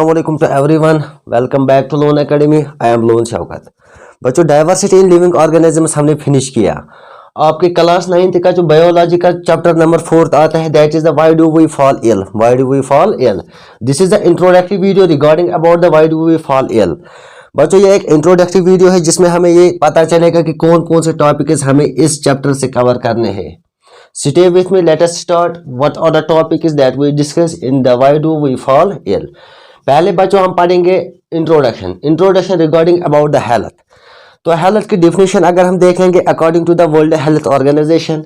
Assalamualaikum to everyone. Welcome back to loan academy. I am loan Shaukat. बच्चों diversity in living organisms हमने finish किया. आपके class 9th का जो बायोलॉजी का चैप्टर नंबर 4 आता है, that is the why do we fall ill. Why do we fall ill. This is the introductory video regarding about the why do we fall ill. बच्चों ये एक introductory video है जिसमें हमें ये पता चलेगा कि कौन कौन से टॉपिक्स हमें इस चैप्टर से कवर करने हैं. Stay with me. Let us start. What are the topics that we discuss in the why do we fall ill? पहले बच्चों हम पढ़ेंगे introduction regarding about the health. तो हेल्थ की डिफिनेशन अगर हम देखेंगे according to the world health organisation,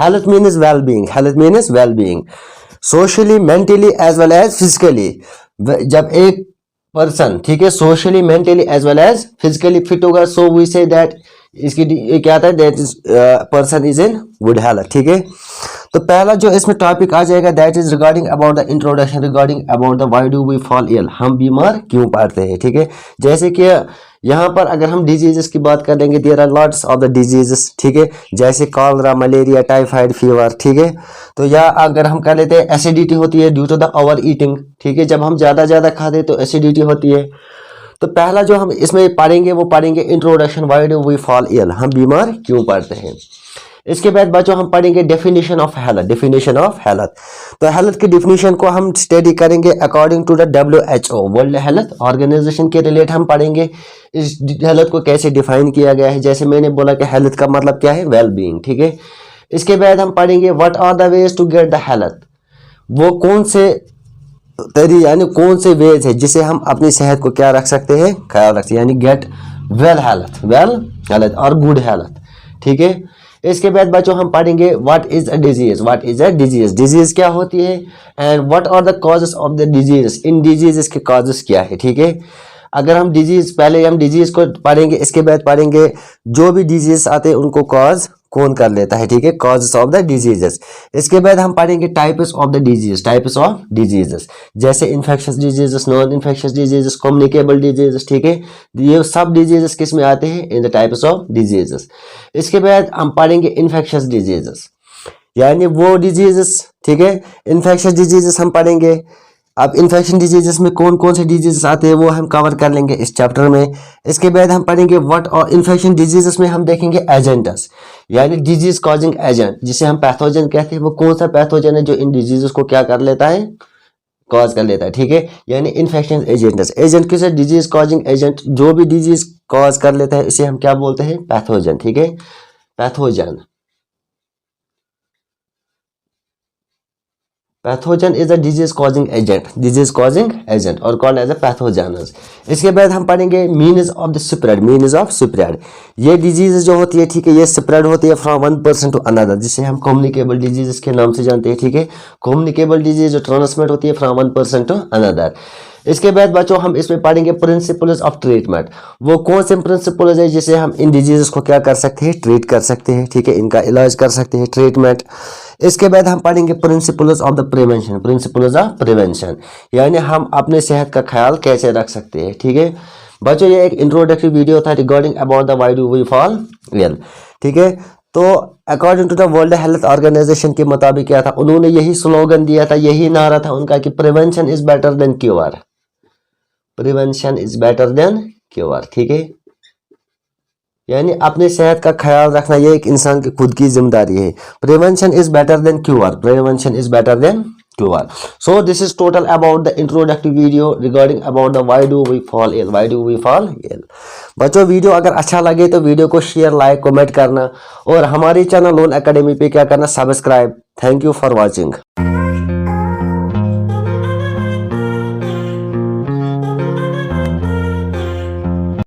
health means well being. Health means well being socially, mentally as well as physically. जब एक पर्सन, ठीक है, socially, mentally as well as physically fit होगा, सो वी से दैट इसकी क्या आता है, that is person is in good health. ठीक है, तो पहला जो इसमें टॉपिक आ जाएगा that is regarding about the introduction regarding about the why do we fall ill. हम बीमार क्यों पड़ते हैं. ठीक है, जैसे कि यहाँ पर अगर हम डिजीजेस की बात कर लेंगे, there are lots of the diseases. ठीक है, जैसे कॉलरा, मलेरिया, टाइफाइड फीवर. ठीक है, तो या अगर हम कर लेते हैं एसिडिटी होती है due to the over eating. ठीक है, जब हम ज़्यादा खाते हैं तो एसिडिटी होती है. तो पहला जो हम इसमें पढ़ेंगे वो पढ़ेंगे introduction why do we fall ill. हम बीमार क्यों पड़ते हैं. इसके बाद बच्चों हम पढ़ेंगे definition of health. Definition of health, तो हेल्थ की डेफिनेशन को हम स्टडी करेंगे according to the WHO world health organization के रिलेट हम पढ़ेंगे इस हेल्थ को कैसे डिफाइन किया गया है. जैसे मैंने बोला कि हेल्थ का मतलब क्या है, वेल बीइंग. ठीक है, इसके बाद हम पढ़ेंगे what are the ways to get the health. वो कौन से तरीके यानी कौन से वेज है जिसे हम अपनी सेहत को क्या रख सकते हैं, ख्याल रखते हैं, यानी गेट वेल हेल्थ और गुड हेल्थ. ठीक है, इसके बाद बच्चों हम पढ़ेंगे what is a disease. What is a disease, disease क्या होती है, and what are the causes of the disease. इन डिजीजेस के कॉजेस क्या है. ठीक है, अगर हम डिजीज, पहले हम डिजीज को पढ़ेंगे, इसके बाद पढ़ेंगे जो भी डिजीज आते हैं उनको कॉज कौन कर लेता है. ठीक है, कॉजेस ऑफ द डिजीजेस. इसके बाद हम पढ़ेंगे types of the disease. Types of diseases जैसे infectious diseases, non infectious diseases, communicable diseases. ठीक है, ये सब डिजीजेस किस में आते हैं, in the types of diseases. इसके बाद हम पढ़ेंगे इन्फेक्शियस डिजीजेस यानी वो डिजीजेस. ठीक है, इन्फेक्शियस डिजीजेस हम पढ़ेंगे. अब इन्फेक्शन डिजीजेस में कौन कौन से डिजीजेस आते हैं वो हम कवर कर लेंगे इस चैप्टर में. इसके बाद हम पढ़ेंगे व्हाट और इन्फेक्शन डिजीजेस में हम देखेंगे एजेंट्स यानी डिजीज कॉजिंग एजेंट जिसे हम पैथोजन कहते हैं. वो कौन सा पैथोजन है जो इन डिजीजेस को क्या कर लेता है, कॉज कर लेता है. ठीक है, यानी इन्फेक्शन एजेंट्स. एजेंट किसे, डिजीज कॉजिंग एजेंट, जो भी डिजीज कॉज कर लेता है इसे हम क्या बोलते हैं, पैथोजन. ठीक है, pathogen. Pathogen is a disease causing agent और कॉल्ड एज अ पैथोजेनस. इसके बाद हम पढ़ेंगे means of the spread. Means of spread, ये डिजीज जो होती है, ठीक है, ये स्प्रेड होती है from one person to another, जिसे हम कम्युनिकेबल डिजीज के नाम से जानते हैं. ठीक है, कम्युनिकेबल डिजीज जो ट्रांसमिट होती है from one person to another. इसके बाद बच्चों हम इसमें पढ़ेंगे प्रिंसिपल्स ऑफ ट्रीटमेंट. वो कौन से प्रिंसिपल्स है जिसे हम इन डिजीजेस को क्या कर सकते हैं, ट्रीट कर सकते हैं. ठीक है, इनका इलाज कर सकते हैं, ट्रीटमेंट. इसके बाद हम पढ़ेंगे principles of the prevention. Principles of prevention यानी हम अपने सेहत का ख्याल कैसे रख सकते हैं. ठीक है बच्चों, ये एक इंट्रोडक्टरी वीडियो था regarding about the why do we fall ill. ठीक है, तो according to the world health organization के मुताबिक क्या था, उन्होंने यही स्लोगन दिया था, यही नारा था उनका कि prevention is better than cure. Prevention is better than cure. ठीक है, यानी अपने सेहत का ख्याल रखना ये एक इंसान की खुद की जिम्मेदारी है. Prevention is better than cure. Prevention is better than cure. So this is total about the introductory video regarding about the why do we fall ill. Why do we fall ill. बच्चों video अगर अच्छा लगे तो video को share, like, comment करना और हमारे channel loan academy पे क्या करना, subscribe. Thank you for watching.